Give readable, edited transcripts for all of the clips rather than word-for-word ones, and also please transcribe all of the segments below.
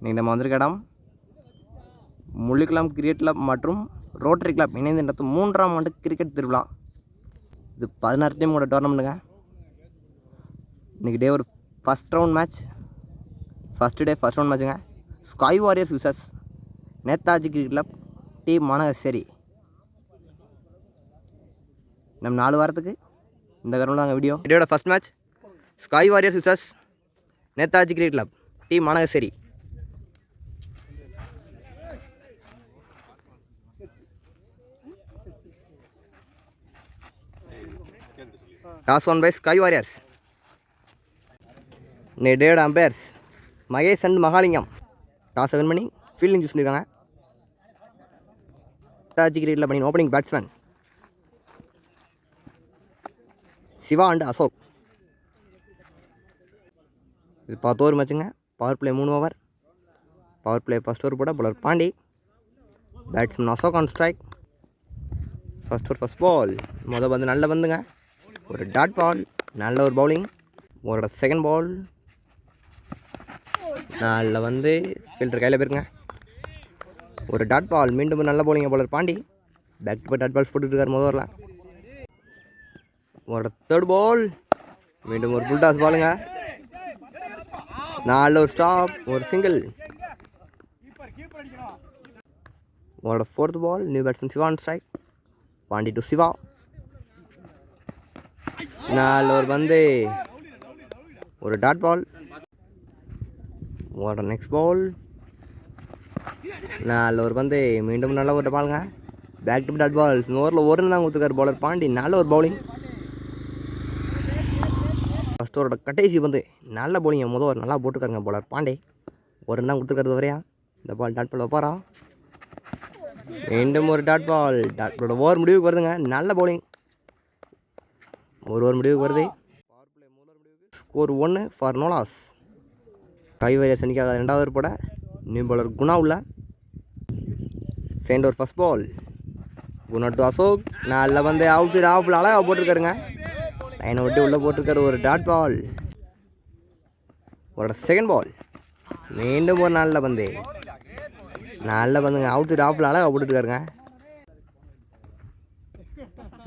இன்றைக்கி நம்ம வந்திருக்க இடம் முள்ளிக்குளம் கிரிக்கெட் கிளப் மற்றும் ரோட்டரி கிளப் இணைந்து நடத்தும் 3ஆம் ஆண்டு கிரிக்கெட் திருவிழா. இது 16 டீமோட டோர்னமெண்ட்டுங்க. இன்றைக்கி டே ஒரு ஃபஸ்ட் ரவுண்ட் மேட்ச்சுங்க. Sky Warriors versus Netaji cricket club team Managaseri. நம்ம 4 வாரத்துக்கு இந்த கிரவுண்ட் தாங்க வீடியோ. இதோட first match Sky Warriors versus Netaji cricket club team Managaseri. Toss won by Sky Warriors. டேயோட அம்பையர்ஸ் மகேஷ் அண்ட் மகாலிங்கம். டாஸை வின் பண்ணி ஃபீல்டிங் சூஸ் பண்ணியிருக்காங்க. நேதாஜி கிரிக்கெட்டில் பண்ணி opening batsman Siva and Ashok. இது 10 ஓவர் மேட்சுங்க. Power play 3 over. Power play first over போட bowler Pandi, batsman Ashok on strike. First over first ball. பந்து நல்ல பந்துங்க. ஒரு டாட் பால், நல்ல ஒரு பவுலிங். ஒரு செகண்ட் பால் நல்ல ஃபீல்டர் கையில் போயிருங்க. ஒரு டாட் பால், மீண்டும் நல்ல பவுலிங்க bowler Pandi. Back to back dot balls போட்டுருக்காரு முதல் ஓவரில். ஒரு தேர்ட் பால், மீண்டும் ஒரு ஃபுல் டாஸ் பாலுங்க. நல்ல ஒரு ஸ்டாப், ஒரு சிங்கிள். ஒரு fourth ball, new batsman Siva on strike. Pandi to Siva. நல்ல ஒரு ஒரு டாட் பால். ஒரு நெக்ஸ்ட் பால், நல்ல ஒரு மீண்டும் நல்ல ஒரு பாலுங்க. Back to dot balls. இந்த ஓவரில் ஒரு தான் கொடுத்துருக்காரு பவுலர் பாண்டி. நல்ல ஒரு பவுலிங். ஃபஸ்ட் ஓவரோட கடைசி நல்ல பவுலிங்க. முதல் ஓவர் நல்லா போட்டுருக்காருங்க பவுலர் பாண்டி. ஒரு தான் கொடுத்துருக்காரு வரையா. இந்த பால் டாட் பால் வைப்பாரா? மீண்டும் ஒரு டாட் பால். டாட் பாலோட ஓவர் முடிவுக்கு வருதுங்க. நல்ல பவுலிங். ஒரு ஓவர் முடிவுக்கு வருது. Score 1 for no loss. Sky warriors அணிக்காக 2வது ஓவர் போட நியூ பவுலர் குணா உள்ள. Second over first ball. Guna to Ashok. நல்ல அவுட் ஆஃபில் அழகாக போட்டிருக்காருங்க. லைனை விட்டு உள்ளே போட்டிருக்காரு. ஒரு டாட் பால். ஒரு செகண்ட் பால், மீண்டும் ஒரு நல்ல பந்துங்க. அவுட் ஆஃபில் அழகாக போட்டுருக்காருங்க.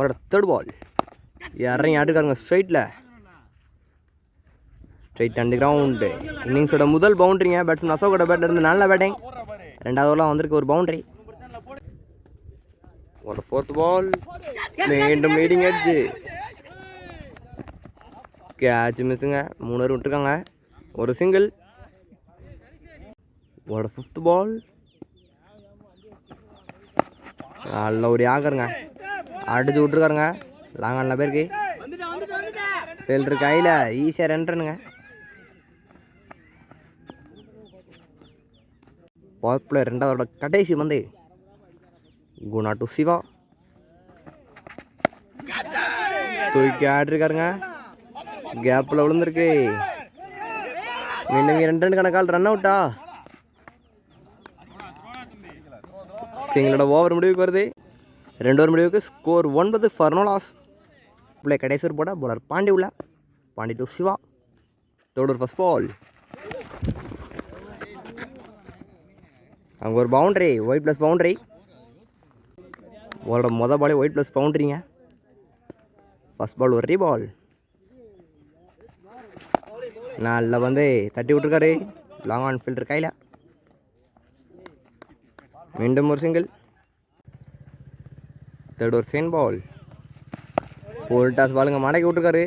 ஒரு தேர்ட் பால், இறங்கி ஆட்டுக்காருங்க ஸ்ட்ரைட்டில். Straight and ground. இன்னிங்ஸோட முதல் பவுண்ட்ரிங்க. பேட்ஸ்மேன் அசோக்கோட பேட்டில் இருந்து நல்ல பேட்டிங். 2வது ஓவரில் வந்திருக்கு ஒரு பவுண்ட்ரி. ஒரு ஃபோர்த் பால், மீண்டும் லீடிங் எட்ஜ். கேட்ச் மிஸ்ஸுங்க. 3 ஓவர் விட்டுருக்காங்க. ஒரு சிங்கிள். ஒரு ஃபிஃப்த் பால், நல்ல ஒரு யாகருங்க. அடிச்சு விட்ருக்காருங்க. லாங் ஆனில் பேருக்கு ஃபீல்டர் கையில் ஈஸியாக 2 ரன்னுங்க. பவர் பிளே 2வது கடைசி குணா டு சிவா. தூக்கி ஆடிருக்காருங்க. கேப்பில் விழுந்துருக்கு. மீண்டும் 2 ரன் கணக்கால் ரன் அவுட்டா? சிங்களோட ஓவர் முடிவுக்கு வருது. 2 ஓவர் முடிவுக்கு. Score 9 for no loss. பிள்ளை கடைசி ஓவர் போட பவுலர் பாண்டி உள்ள. Pandi to Siva. Third over first ball. அங்கே ஒரு பவுண்ட்ரி, ஒயிட் ப்ளஸ் பவுண்ட்ரி. அவரோட மொதல் பாலே ஒயிட் ப்ளஸ் பவுண்ட்ரிங்க. ஃபஸ்ட் பால் ஒரு ரீபால். நல்ல தட்டி விட்ருக்காரு. லாங் ஆன் ஃபீல்டர் கையில். மீண்டும் ஒரு single. Third over second ball. Full toss பாலுங்க. மடக்கி விட்ருக்காரு.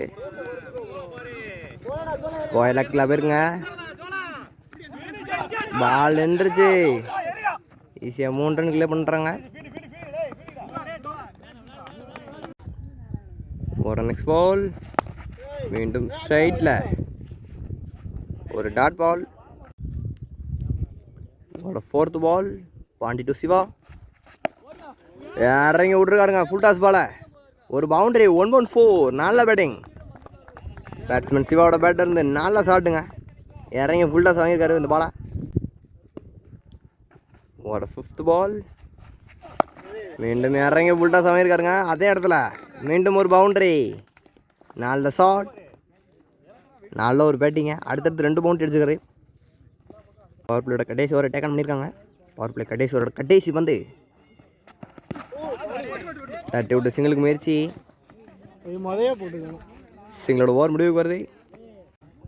ஸ்கொயர் லக்கில் போயிருங்க. பால் நின்றுச்சு. ஈஸியாக 3 ரன் கிளியர் பண்ணுறாங்க. ஒரு நெக்ஸ்ட் பால், மீண்டும் ஸ்ட்ரைட்டில் ஒரு டாட் பால். ஒரு fourth ball, Pandi to Siva. இறங்கி விட்ருக்காருங்க ஃபுல் டாஸ் பாலை. ஒரு பவுண்ட்ரி. 1-4. நல்ல பேட்டிங். பேட்ஸ்மேன் சிவாவோட பேட்டர் இருந்து நல்ல ஷாட்டுங்க. இறங்கி ஃபுல் டாஸ் வாங்கியிருக்காரு இந்த பாலை. ஒரு ஃபிஃப்த் பால், மீண்டும் இறங்கி ஃபுல் டாஸ் வாங்கியிருக்காருங்க. அதே இடத்துல மீண்டும் ஒரு பவுண்ட்ரி. நல்ல ஷாட், நல்ல ஒரு பேட்டிங்க. அடுத்தடுத்து 2 பவுண்ட்ரி அடிச்சுக்காரு. பவர் பிளேயோட கடைசி ஓவர் டேக்கன் பண்ணியிருக்காங்க. பவர் பிளே கடைசி ஓவரோட கடைசி பந்து தட்டி விட்டு சிங்கிளுக்கு முயற்சி. சிங்களோட ஓவர் முடிவுக்கு வருது.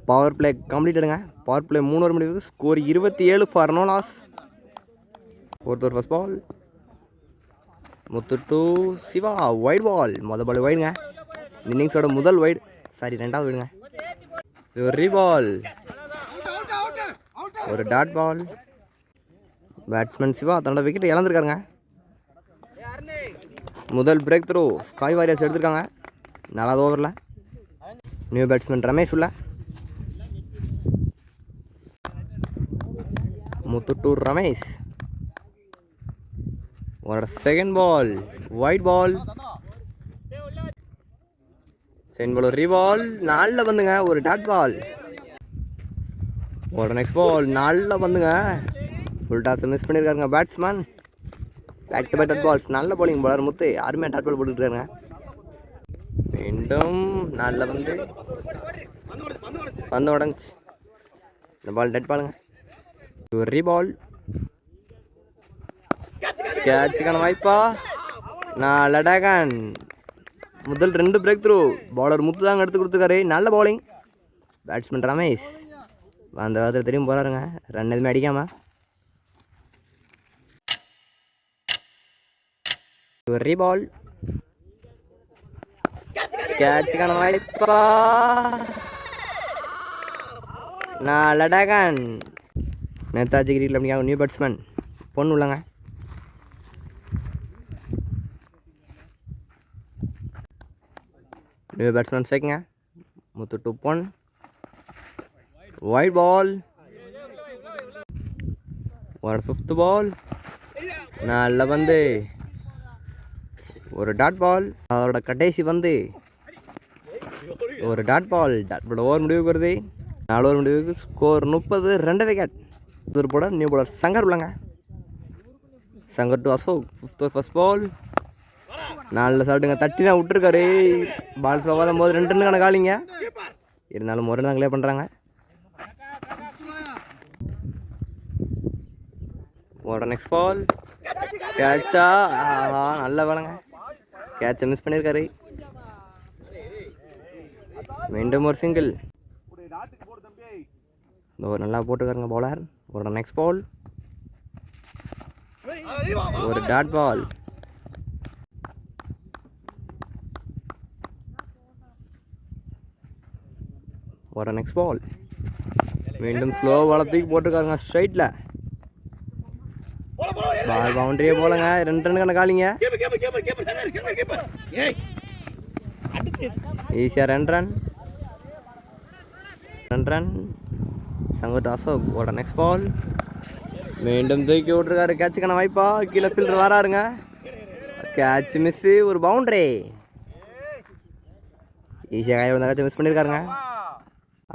பவர் பிளே கம்ப்ளீட்டடுங்க. பவர் பிளே 3 ஓவர் முடிவுக்கு score 27 for no loss. Fourth over first ball Muthu to Siva. Wide ball. மொதல் பால் வைடுங்க. இன்னிங்ஸோட முதல் வைடு, சாரி 2வது வைடுங்க. இது ஒரு ரீபால், ஒரு டாட் பால். பேட்ஸ்மேன் சிவா தன்னோட விக்கெட் இழந்திருக்காருங்க. முதல் பிரேக் த்ரூ ஸ்காய் வாரியர்ஸ் எடுத்திருக்காங்க 4வது ஓவரில். நியூ பேட்ஸ்மேன் ரமேஷ் உள்ள. முத்து டு ரமேஷ். ஒரு second ball wide ball. Second ball ஒரு ரீபால். 4ல வந்துங்க, ஒரு டாட் பால். ஒரு நெக்ஸ்ட் பால் 4ல வந்துங்க. ஃபுல் டாஸ் மிஸ் பண்ணியிருக்காருங்க batsman. Back to back dot balls. நல்ல பவுலிங் பாலர் முத்து யாருமே டாட் பால் போட்டுருக்காருங்க. மீண்டும் 4ல வந்து பந்து உடஞ்சி. இந்த பால் டெட் பாலுங்க. ஒரு ரீபால். கேட்சுக்கான வாய்ப்பா 4 டேக்கன். முதல் 2 பிரேக் த்ரூ பவுலர் முத்து தாங்க எடுத்து கொடுத்துருக்காரு. நல்ல பவுலிங். பேட்ஸ்மேன் ரமேஷ் அந்த வாரத்தில் திரும்பி போகிறாருங்க, ரன் எதுவுமே அடிக்காமல். ஒரு ரீபால். கேட்சுக்கான வாய்ப்பா 4 டேக்கன். நேதாஜி கிரிக்கெட் அப்படிங்க நியூ பேட்ஸ்மேன் பொண்ணு உள்ளங்க. நியூ பேட்ஸ்மேன் சேர்க்குங்க. முத்து 2 பொன். Wide ball. ஒரு 5th பால் 4ல வந்து ஒரு டாட் பால். அதோட கடைசி வந்து ஒரு dot ball. Dot ball over முடிவுக்கு வருது. 4 ஓவர் முடிவுக்கு ஸ்கோர் 30, 2 விக்கெட். இவர் போட நியூ பாலர் சங்கர் உள்ளங்க. Shankar to Ashok. 5th over first ball 4ல சாப்பிட்டுங்க. தட்டினா விட்டுருக்காரு. பால் ஸ்லோவாக போது 2 ரன் கணக்காளிங்க. இருந்தாலும் ஒரு ரன் கிளியர் பண்ணுறாங்க. ஒரு நெக்ஸ்ட் பால் கேட்சா. நல்ல வேலைங்க, கேட்சை மிஸ் பண்ணியிருக்காரு. மீண்டும் ஒரு சிங்கிள். ஒரு நல்லா போட்டுருக்காருங்க பவுலர். ஒரு நெக்ஸ்ட் பால் ஒரு டாட் பால். ஒரு நெக்ஸ்ட் பால் மீண்டும் ஸ்லோ வளர்த்துக்கு போட்டிருக்காருங்க ஸ்ட்ரைட்டில். பால் பவுண்டரியே போலங்க. 2 ரன் கணக்காளிங்க. ஈஸியாக 2 ரன். 2 ரன். சங்கர் அசோக். ஒரு நெக்ஸ்ட் பால் மீண்டும் தூக்கி விட்டுருக்காரு. கேட்சுக்கான வாய்ப்பா. கீழே ஃபீல்டர் வராருங்க. Catch miss. ஒரு பவுண்டரி. ஈஸியாக கையில் வந்த கேட்சை மிஸ் பண்ணியிருக்காருங்க.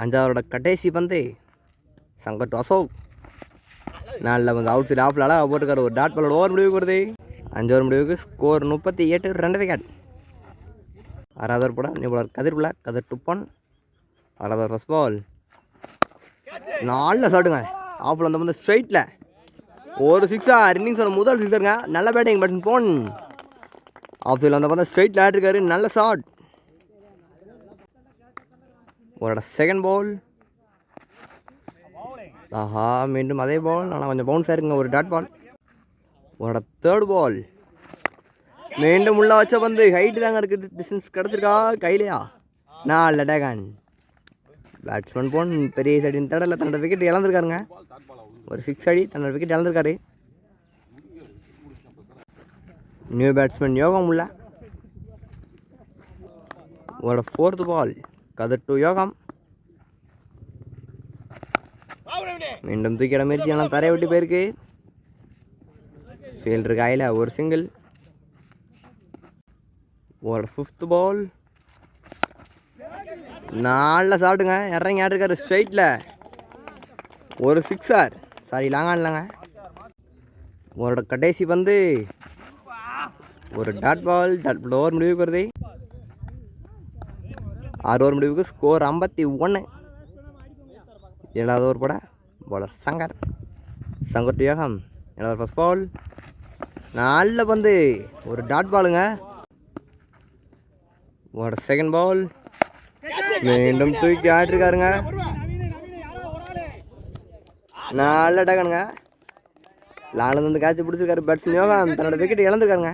5வது கடைசி பந்து சங்கர் அசோக். 4ல வந்து அவுட் சைடு ஆஃபில் அழகாக போட்டுருக்காரு. ஒரு டாட் பாலோட ஓவர் முடிவுக்கு வருது. 5 ஓவர் முடிவுக்கு ஸ்கோர் 38, 2 விக்கெட். 6வது ஓவர் போட நியூ பாலர் கதிர் பிள்ளை. கதிர் 2 பொன். 6வது ஓவர் ஃபர்ஸ்ட் பால் 4ல சாட்டுங்க. ஆஃபில் வந்து வந்து ஸ்ட்ரைட்டில் ஒரு 6. இன்னிங்ஸோட முதல் 6ங்க. நல்ல பேட்டிங் பேட்ஸ்மேன் பொன். ஆஃப் சைடில் வந்து பார்த்தா ஸ்ட்ரைட்டில் ஆடிருக்காரு. நல்ல ஷாட். ஒரு செகண்ட் பால். ஆஹா மீண்டும் அதே பால், ஆனால் கொஞ்சம் பவுன்ஸாக இருக்குங்க. ஒரு டாட் பால். ஒரு 3rd பால் மீண்டும் உள்ள வச்ச பந்து ஹைட்டு தாங்க இருக்குது. டிஸ்டன்ஸ் கிடச்சிருக்கா கையிலையா? 4 டேக்கன். பேட்ஸ்மேன் போன் பெரிய சைடின் தடலை தன்னோட விக்கெட் இழந்திருக்காருங்க. ஒரு 6 அடி தன்னோட விக்கெட் இழந்திருக்காரு. நியூ பேட்ஸ்மேன் யோகம் உள்ள. ஒரு 4th பால் கதிர் டு யோகம். மீண்டும் தூக்கிட முயற்சி எல்லாம் தரையை விட்டு போயிருக்கு. ஃபீல்டர் கையில் ஒரு சிங்கிள். ஒரு 5th பால் 4ல சாப்பிட்டுங்க. இறங்கி ஆட்டிருக்காரு ஸ்ட்ரைட்டில். ஒரு 6. சாரி லாங்காக இல்லைங்க. ஒரு கடைசி பந்து ஒரு dot ball. Dot ball over முடிவுக்கு வருது. 6 ஓவர் முடிவுக்கு ஸ்கோர் 51. 7வது ஓவர் போட பவுலர் சங்கர். சங்கர் டு யோகம். என்னோட ஃபர்ஸ்ட் பால். நல்ல பந்து, ஒரு டாட் பாலுங்க. ஒரு செகண்ட் பால். மீண்டும் தூக்கி ஆட்டிருக்காருங்க. நல்ல டகனுங்க. லானில் வந்து கேட்ச் பிடிச்சிருக்காரு பேட்ஸ்மேன் யோகம். தன்னோட விக்கெட் இழந்திருக்காருங்க.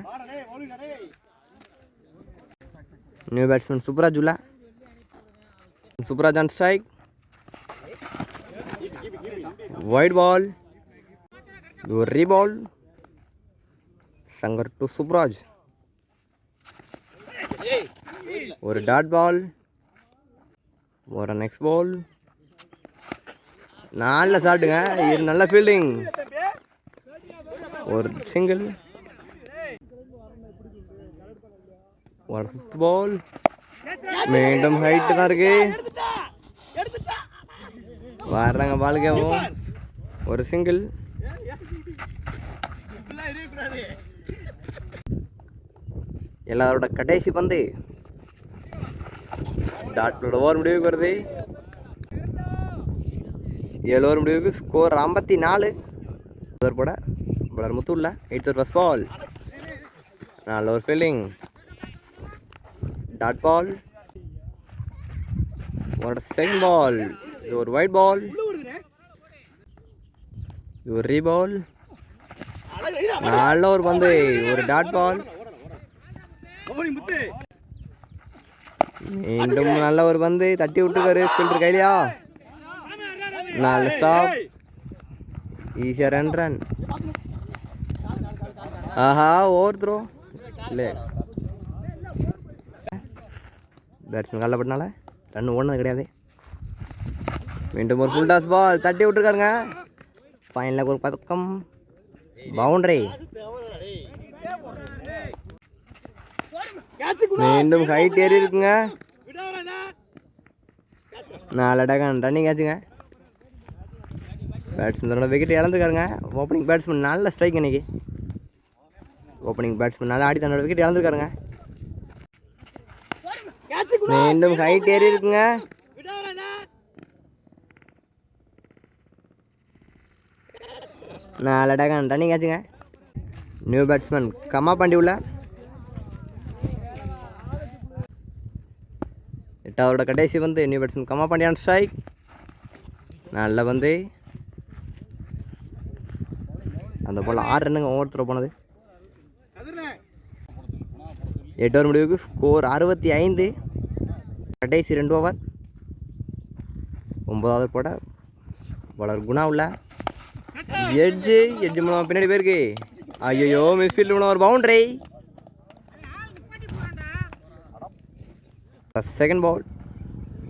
நியூ பேட்ஸ்மேன் சுப்ராஜ் உள்ள. Subraj on strike. Wide ball. ஒரு ரீபால். சங்கர் டு சுப்ராஜ். ஒரு டாட் பால். ஒரு நெக்ஸ்ட் பால். நல்ல ஷாட்டுங்க. இது நல்ல ஃபீல்டிங். ஒரு சிங்கிள். ஒரு ஃபிஃப்த் பால். மீண்டும் ஹைட்டு தான் இருக்கு. வர்றாங்க பாலுக்கேவும். ஒரு சிங்கிள். எல்லாரோட கடைசி பந்து. டாட்டோட ஓவர் முடிவுக்கு வருது. 7 ஓவர் முடிவுக்கு. ஸ்கோர் 54. போட பலர் முத்து உள்ள. 8th first ball. நல்ல ஒரு ஃபீல்டிங். Dot ball. ஒரு செகண்ட் பால். இது ஒரு வைட் பால். இது ஒரு ரீபால். நல்ல ஒரு பந்து, ஒரு டாட் பால். மீண்டும் நல்ல ஒரு பந்து, தட்டி விட்டுக்காரு ஃபீல்டர் கையிலையா. நல்ல ஸ்டாப். ஈஸியாக ரன். ஆஹா, ஓவர் த்ரோ இல்லை. பேட்ஸ்மேன் கல்லப்பட்டனால ரன் ஓடுனது கிடையாது. மீண்டும் ஒரு ஃபுல் டாஸ் பால், தட்டி விட்டுருக்காருங்க. ஃபைனலில் ஒரு பதக்கம். பவுண்டரி. மீண்டும் ஹைட் ஏறி இருக்குங்க. 4 டகன் ரன்னிங் ஆச்சுங்க. பேட்ஸ்மேனோட விக்கெட் இழந்துருக்காருங்க. ஓப்பனிங் பேட்ஸ்மேன் நல்ல ஸ்ட்ரைக் இன்னைக்கு. ஓப்பனிங் பேட்ஸ்மேன் நல்லா ஆடி தன்னோட விக்கெட் இழந்துருக்காருங்க. மீண்டும் ஹைட் ஏறி இருக்குங்க. நல்ல டகன் ரன்னிங் ஆச்சுங்க. நியூ பேட்ஸ்மேன் கம்மா பாண்டி உள்ள. 8வது கடைசி வந்து நியூ பேட்ஸ்மேன் கம்மா பாண்டியான் ஸ்ட்ரைக். நல்ல வந்து அந்த போல் 6 ரன்னுங்க ஒவ்வொருத்தர் போனது. 8 ஓவர் முடிவுக்கு. ஸ்கோர் 65. கடைசி 2 ஓவர். 9வது போட பலர் குணா உள்ள. எட்ஜு மூலம் பின்னாடி போயிருக்கு. ஐயோ, மிஸ்ஃபீல்டு மூலம் ஒரு boundary. Second ball.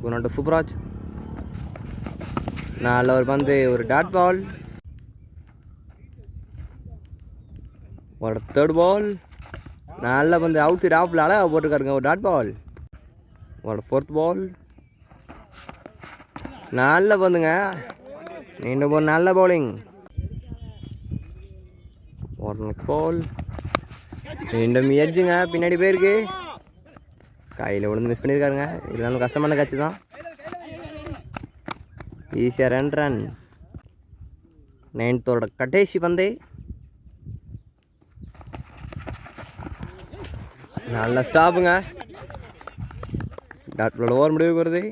Guna to Subraj. நல்ல ஒரு பந்து, ஒரு டாட் பால். ஒரு தேர்ட் பால். நல்ல பந்து, அவுட் சைட் ஆஃப்ல அழகாக போட்டிருக்காருங்க. ஒரு டாட் பால். ஒரு ஃபோர்த் பால். நல்ல பந்துங்க. மீண்டும் ஒரு நல்ல பவுலிங். ஒரு நெக்ஸ்ட் பால். மீண்டும் எட்ஜுங்க பின்னாடி போயிருக்கு. கையில் விழுந்து மிஸ் பண்ணியிருக்காருங்க. இருந்தாலும் கஷ்டமான காட்சி தான். ஈஸியாக ரன். 9th ஓவர் கடைசி பந்து. நல்ல ஸ்டாப்புங்க. டாட்டோட ஓவர் முடிவுக்கு வருது.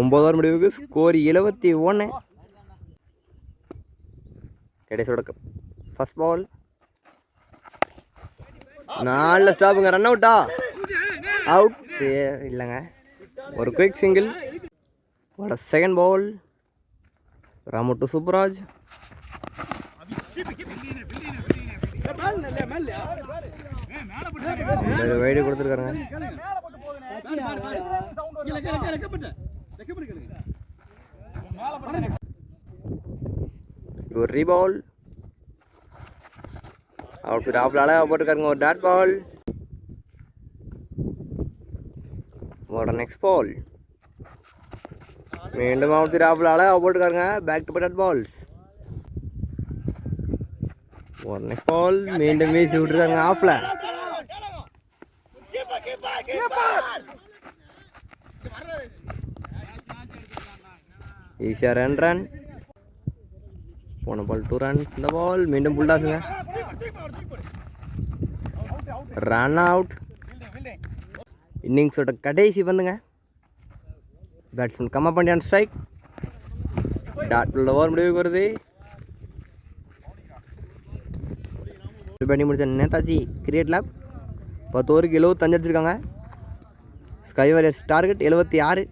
9 ஓவர் முடிவுக்கு. ஸ்கோர் 71. கடைசியோட ஃபர்ஸ்ட் பால். நல்ல ஸ்டாப்புங்க. ரன் அவுட்டா? அவுட் இல்லைங்க. ஒரு குயிக் சிங்கிள். ஒரு second ball. Ramu to Subraj. Wide கொடுத்துருக்காருங்க. ஒரு ரீபால். அவுட் டாப்ல அழகாக போட்டுருக்காருங்க. ஒரு டாட் பால். ஒரு நெக்ஸ்ட் பால். மீண்டும் அவுட் டாப்ல அழகாக போட்டுருக்காருங்க. Back to dot balls. ஒரு நெக்ஸ்ட் பால். மீண்டும் வீசி விட்டுருக்காருங்க ஆஃப்ல. ஈஸியாக ரன். போன பால் 2 ரன்ஸ். இந்த பால் மீண்டும் புல்டாஸுங்க. Run out. இன்னிங்ஸோட கடைசி வந்துங்க. பேட்ஸ்மேன் கம்மா பாண்டியான் ஸ்ட்ரைக். டாட் உள்ள ஓவர் முடிவுக்கு வருது. பண்ணி முடிச்ச நேதாஜி கிரிக்கெட் லேப் 10 ஓவருக்கு 75 அடிச்சிருக்காங்க. Sky warriors target 76.